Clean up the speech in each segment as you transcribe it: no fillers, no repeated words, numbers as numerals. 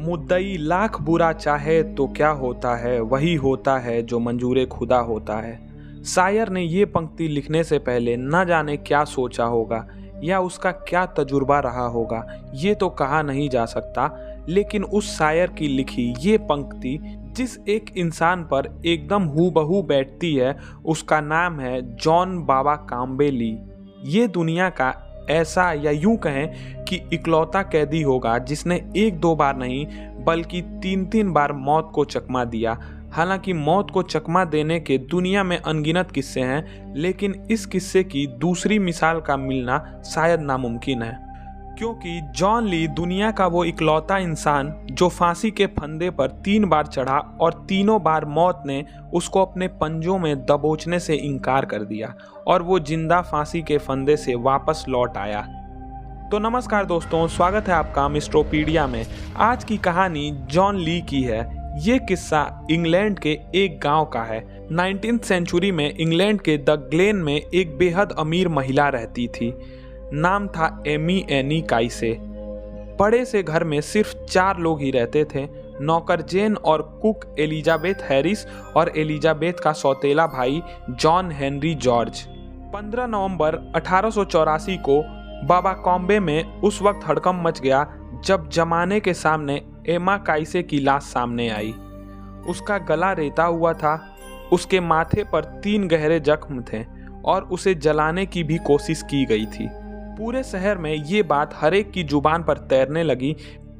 मुद्दई लाख बुरा चाहे तो क्या होता है, वही होता है जो मंजूरे खुदा होता है। शायर ने ये पंक्ति लिखने से पहले न जाने क्या सोचा होगा या उसका क्या तजुर्बा रहा होगा, ये तो कहा नहीं जा सकता। लेकिन उस शायर की लिखी ये पंक्ति जिस एक इंसान पर एकदम हूबहू बैठती है, उसका नाम है जॉन बाबा काम्बे-ली। ये दुनिया का ऐसा, या यूं कहें कि इकलौता कैदी होगा जिसने एक दो बार नहीं बल्कि तीन तीन बार मौत को चकमा दिया। हालांकि मौत को चकमा देने के दुनिया में अनगिनत किस्से हैं, लेकिन इस किस्से की दूसरी मिसाल का मिलना शायद नामुमकिन है, क्योंकि जॉन ली दुनिया का वो इकलौता इंसान जो फांसी के फंदे पर 3 बार चढ़ा और तीनों बार मौत ने उसको अपने पंजों में दबोचने से इनकार कर दिया और वो जिंदा फांसी के फंदे से वापस लौट आया। तो नमस्कार दोस्तों, स्वागत है आपका मिस्ट्रोपीडिया में। आज की कहानी जॉन ली की है। ये किस्सा इंग्लैंड के एक गांव का है। 19th सेंचुरी में इंग्लैंड के द ग्लेन में एक बेहद अमीर महिला रहती थी। नाम था एमी एनी काइसे। बड़े से घर में सिर्फ 4 लोग ही रहते थे, नौकर जेन और कुक एलिजाबेथ हैरिस और एलिजाबेथ का सौतेला भाई जॉन हेनरी जॉर्ज। 15 नवंबर 1884 को बाबा कॉम्बे में उस वक्त हड़कंप मच गया जब जमाने के सामने एमा काइसे की लाश सामने आई। उसका गला रेता हुआ था, उसके माथे पर 3 गहरे जख्म थे और उसे जलाने की भी कोशिश की गई थी। पूरे शहर में ये बात हरेक की जुबान पर तैरने लगी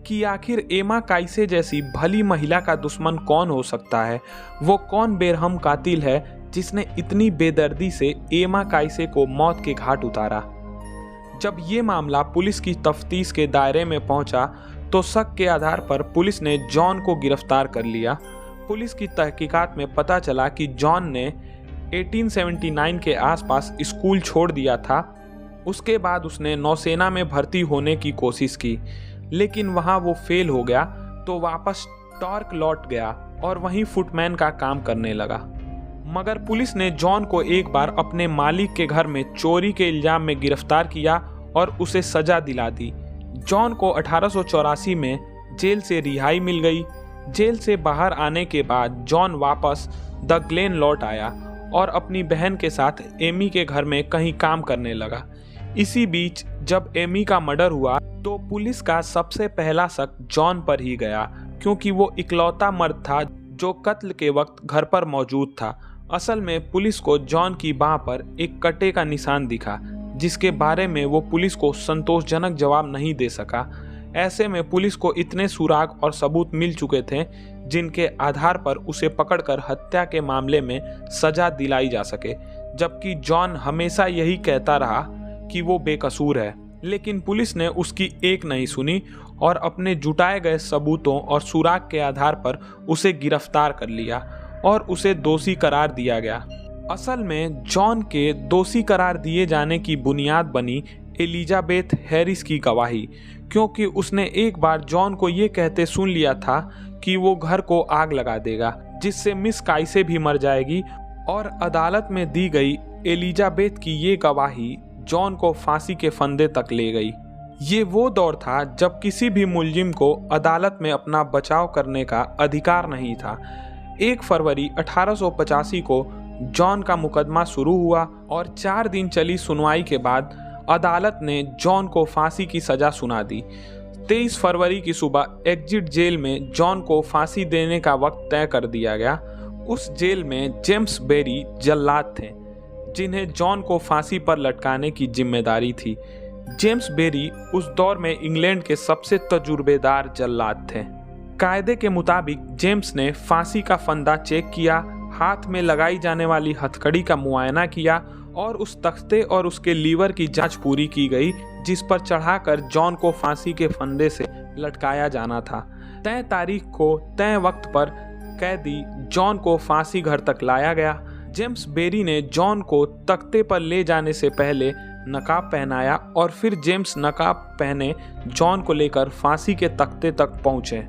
कि आखिर एमा काइसे जैसी भली महिला का दुश्मन कौन हो सकता है। वो कौन बेरहम कातिल है जिसने इतनी बेदर्दी से एमा काइसे को मौत के घाट उतारा। जब ये मामला पुलिस की तफ्तीश के दायरे में पहुंचा तो शक के आधार पर पुलिस ने जॉन को गिरफ्तार कर लिया। पुलिस की तहकीकात में पता चला कि जॉन ने 1879 के आसपास स्कूल छोड़ दिया था। उसके बाद उसने नौसेना में भर्ती होने की कोशिश की, लेकिन वहां वो फेल हो गया तो वापस टॉर्क लौट गया और वहीं फुटमैन का काम करने लगा। मगर पुलिस ने जॉन को एक बार अपने मालिक के घर में चोरी के इल्जाम में गिरफ्तार किया और उसे सजा दिला दी। जॉन को 1884 में जेल से रिहाई मिल गई। जेल से बाहर आने के बाद जॉन वापस द ग्लेन लौट आया और अपनी बहन के साथ एमी के घर में कहीं काम करने लगा। इसी बीच जब एमी का मर्डर हुआ तो पुलिस का सबसे पहला शक जॉन पर ही गया, क्योंकि वो इकलौता मर्द था जो कत्ल के वक्त घर पर मौजूद था। असल में पुलिस को जॉन की बाह पर एक कटे का निशान दिखा, जिसके बारे में वो पुलिस को संतोषजनक जवाब नहीं दे सका। ऐसे में पुलिस को इतने सुराग और सबूत मिल चुके थे जिनके आधार पर उसे पकड़कर हत्या के मामले में सजा दिलाई जा सके, जबकि जॉन हमेशा यही कहता रहा कि वो बेकसूर है। लेकिन पुलिस ने उसकी एक नहीं सुनी और अपने जुटाए गए सबूतों और सुराग के आधार पर उसे गिरफ्तार कर लिया और उसे दोषी करार दिया गया। असल में जॉन के दोषी करार दिए जाने की बुनियाद बनी एलिजाबेथ हैरिस की गवाही, क्योंकि उसने एक बार जॉन को ये कहते सुन लिया था कि वो घर को आग लगा देगा, जिससे मिस काइसे भी मर जाएगी। और अदालत में दी गई एलिजाबेथ की ये गवाही जॉन को फांसी के फंदे तक ले गई। ये वो दौर था जब किसी भी मुलजिम को अदालत में अपना बचाव करने का अधिकार नहीं था। 1 फरवरी 1885 को जॉन का मुकदमा शुरू हुआ और 4 दिन चली सुनवाई के बाद अदालत ने जॉन को फांसी की सजा सुना दी। 23 फरवरी की सुबह एग्जिट जेल में जॉन को फांसी देने का वक्त तय कर दिया गया। उस जेल में जेम्स बेरी जल्लाद थे जिन्हें जॉन को फांसी पर लटकाने की जिम्मेदारी थी। जेम्स बेरी उस दौर में इंग्लैंड के सबसे तजुर्बेदार जल्लाद थे। कायदे के मुताबिक जेम्स ने फांसी का फंदा चेक किया, हाथ में लगाई जाने वाली हथकड़ी का मुआयना किया और उस तख्ते और उसके लीवर की जांच पूरी की गई जिस पर चढ़ाकर जॉन को फांसी के फंदे से लटकाया जाना था। तय तारीख को तय वक्त पर कैदी जॉन को फांसी घर तक लाया गया। जेम्स बेरी ने जॉन को तख्ते पर ले जाने से पहले नकाब पहनाया और फिर जेम्स नकाब पहने जॉन को लेकर फांसी के तख्ते तक पहुंचे।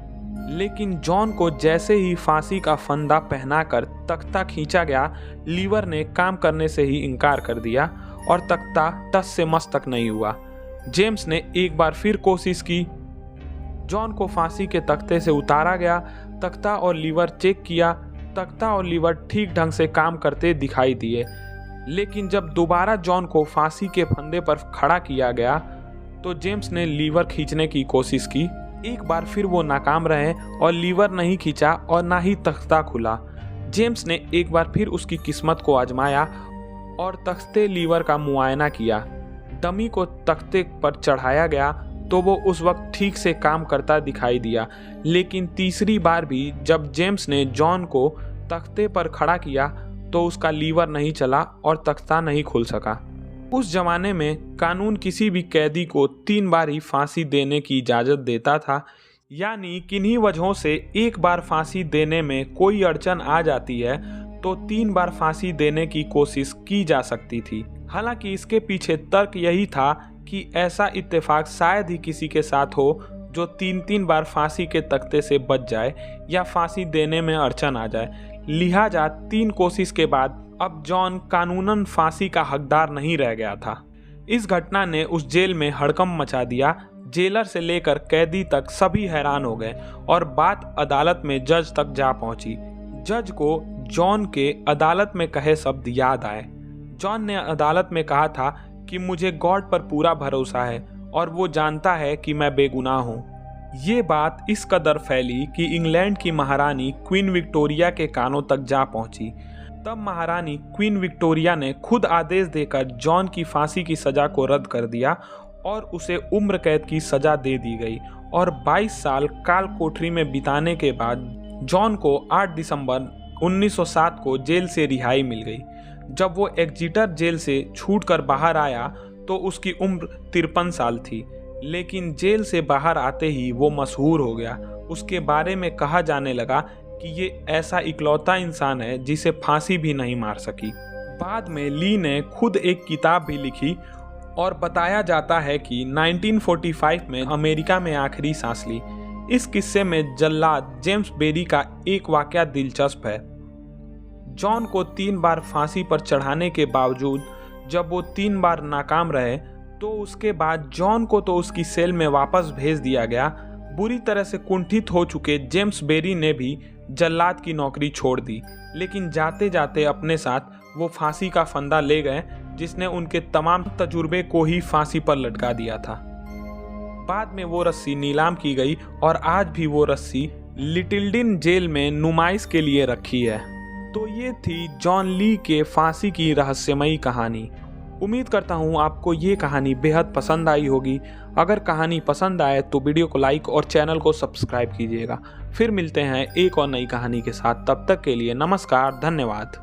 लेकिन जॉन को जैसे ही फांसी का फंदा पहनाकर तख्ता खींचा गया, लीवर ने काम करने से ही इनकार कर दिया और तख्ता टस से मस तक नहीं हुआ। जेम्स ने एक बार फिर कोशिश की, जॉन को फांसी के तख्ते से उतारा गया। तख्ता और लीवर चेक किया। तख्ता और लीवर ठीक ढंग से काम करते दिखाई दिए, लेकिन जब दोबारा जॉन को फांसी के फंदे पर खड़ा किया गया तो जेम्स ने लीवर खींचने की कोशिश की। एक बार फिर वो नाकाम रहे और लीवर नहीं खींचा और ना ही तख्ता खुला। जेम्स ने एक बार फिर उसकी किस्मत को आजमाया और तख्ते लीवर का मुआयना किया। डमी को तख्ते पर चढ़ाया गया तो वो उस वक्त ठीक से काम करता दिखाई दिया, लेकिन तीसरी बार भी जब जेम्स ने जॉन को तख्ते पर खड़ा किया तो उसका लीवर नहीं चला और तख्ता नहीं खुल सका। उस जमाने में कानून किसी भी कैदी को 3 बार ही फांसी देने की इजाज़त देता था, यानी किन्हीं वजहों से एक बार फांसी देने में कोई अड़चन आ जाती है तो 3 बार फांसी देने की कोशिश की जा सकती थी। हालांकि इसके पीछे तर्क यही था कि ऐसा इत्तेफाक शायद ही किसी के साथ हो जो 3 बार फांसी के तख्ते से बच जाए या फांसी देने में अड़चन आ जाए। लिहाजा 3 कोशिश के बाद अब जॉन कानूनन फांसी का हकदार नहीं रह गया था। इस घटना ने उस जेल में हड़कंप मचा दिया। जेलर से लेकर कैदी तक सभी हैरान हो गए और बात अदालत में जज तक जा पहुंची। जज को जॉन के अदालत में कहे शब्द याद आए। जॉन ने अदालत में कहा था कि मुझे गॉड पर पूरा भरोसा है और वो जानता है कि मैं बेगुनाह हूँ। ये बात इस कदर फैली कि इंग्लैंड की महारानी क्वीन विक्टोरिया के कानों तक जा पहुंची। तब महारानी क्वीन विक्टोरिया ने खुद आदेश देकर जॉन की फांसी की सजा को रद्द कर दिया और उसे उम्र कैद की सजा दे दी गई और 22 साल काल कोठरी में बिताने के बाद जॉन को 8 दिसंबर 1907 को जेल से रिहाई मिल गई। जब वो एग्जिटर जेल से छूटकर बाहर आया तो उसकी उम्र 53 साल थी, लेकिन जेल से बाहर आते ही वो मशहूर हो गया। उसके बारे में कहा जाने लगा कि ये ऐसा इकलौता इंसान है जिसे फांसी भी नहीं मार सकी। बाद में ली ने खुद एक किताब भी लिखी और बताया जाता है कि 1945 में अमेरिका में आखिरी सांस ली। इस किस्से में जल्लाद जेम्स बेरी का एक वाकया दिलचस्प है। जॉन को 3 बार फांसी पर चढ़ाने के बावजूद जब वो 3 बार नाकाम रहे तो उसके बाद जॉन को तो उसकी सेल में वापस भेज दिया गया। बुरी तरह से कुंठित हो चुके जेम्स बेरी ने भी जल्लाद की नौकरी छोड़ दी, लेकिन जाते जाते अपने साथ वो फांसी का फंदा ले गए जिसने उनके तमाम तजुर्बे को ही फांसी पर लटका दिया था। बाद में वो रस्सी नीलाम की गई और आज भी वो रस्सी लिटिलडिन जेल में नुमाइश के लिए रखी है। तो ये थी जॉन ली के फांसी की रहस्यमयी कहानी। उम्मीद करता हूँ आपको ये कहानी बेहद पसंद आई होगी। अगर कहानी पसंद आए तो वीडियो को लाइक और चैनल को सब्सक्राइब कीजिएगा। फिर मिलते हैं एक और नई कहानी के साथ। तब तक के लिए नमस्कार, धन्यवाद।